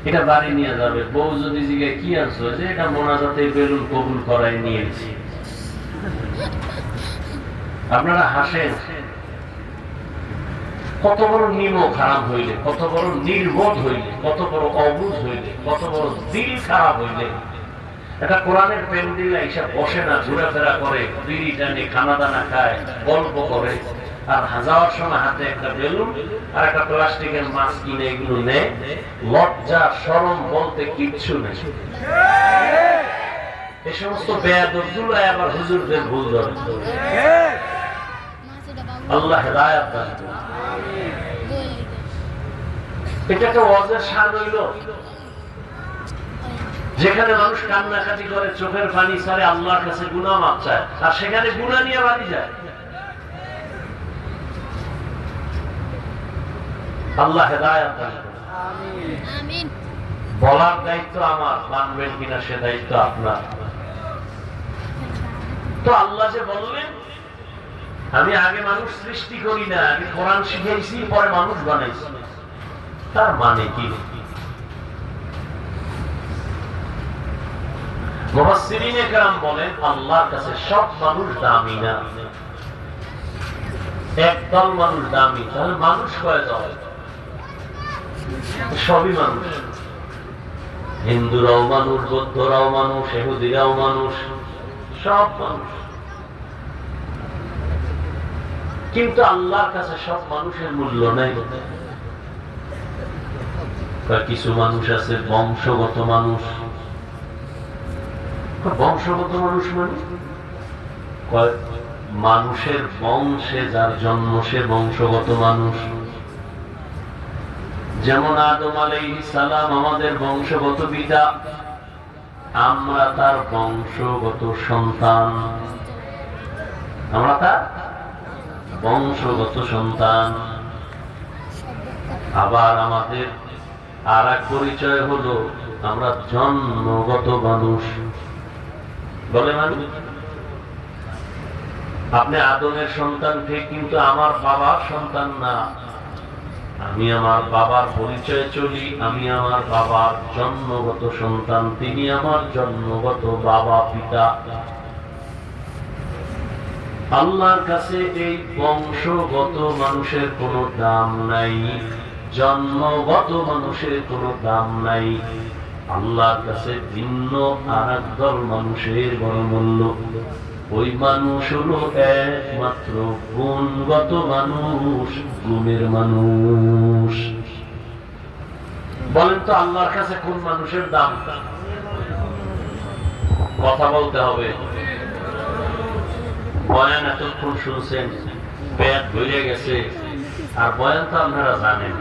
এটা বাড়ি নিয়ে যাবে। বউ যদি জিজ্ঞাসা কি আনছো, যে এটা মোনাজাতে বেলুন কবুল করাই নিয়েছি। আপনারা হাসেন, কত বড় নিমক হারাম হইলে, কত বড় নির্বোধ হইলে, কত বড় অবুঝ হইলে, কত বড় দিল খারাপ হইলে এটা কোরআনের প্যান্ডেল এসে বসে না, ঘোরাফেরা করে, বিড়ি টানে, খানা দানা খায়, গল্প করে, আর যাওয়ার সময় হাতে একটা বেলুন আর একটা প্লাস্টিকের মাছ কিনে এগুলো নেয়। লজ্জা শরম বলতে কিচ্ছু নেই। এই সমস্ত বেয়াদবগুলো আবার হুজুরদের ভুল ধরে। আল্লাহ হেদায়েত দান করুন। এটা একটা ওয়াজের শান হইল, যেখানে মানুষ কান্নাকাটি করে, চোখের পানি ছাড়ে, আল্লাহর কাছে গুনাহ মাফ চায়, আর সেখানে গুনাহ নিয়ে বাড়ি যায়। আল্লাহ হেদায়েত দান করুন। আমিন। বলার দায়িত্ব আমার, মানবেন কিনা সে দায়িত্ব আপনার। তো আল্লাহ যে বললেন আমি আগে মানুষ সৃষ্টি করি না, আমি কোরআন শিখাইছি পরে মানুষ বানাইছি, তার মানে কি? মুফাসসিরিনে কেরাম বলেন আল্লাহর কাছে সব মানুষ দামি না, একদল মানুষ দামি। তাহলে মানুষ কয় দল? সবই মানুষ। হিন্দুরাও মানুষ, বৌদ্ধরাও মানুষ, ইহুদিরাও মানুষ, সব মানুষ। কিন্তু আল্লাহর কাছে সব মানুষের মূল্য নাই। কিছু মানুষ আছে বংশগত মানুষ। বংশগত মানুষ মানে মানুষের বংশে যার জন্ম সে বংশগত মানুষ। যেমন আদম আলাইহিস সালাম আমাদের বংশগত পিতা, আমরা তার বংশগত সন্তান, আমরা তার বংশগত সন্তান। আবার আমাদের আর এক পরিচয় হলো আমরা জন্মগত মানুষ। বলে মানুষ আপনি আদমের সন্তান ঠিক, কিন্তু আমার বাবার সন্তান না। আমি আমার বাবার পরিচয় চলি, আমি আমার বাবার জন্মগত সন্তান, তিনি আমার জন্মগত বাবা পিতা। আল্লাহর কাছে এই বংশগত মানুষের কোনো দাম নাই, জন্মগত মানুষের কোনো দাম নাই। আল্লাহর কাছে ভিন্ন আর একদল মানুষের বড় মূল্য। ওই মানুষ হলো একমাত্র গুণগত মানুষ, গুণের মানুষ। বলেন তো আল্লাহর কাছে কোন মানুষের দাম? কথা বলতে হবে। বয়ান এতক্ষণ শুনছেন, পেট ভরে গেছে, আর বয়ান তো আপনারা জানেন।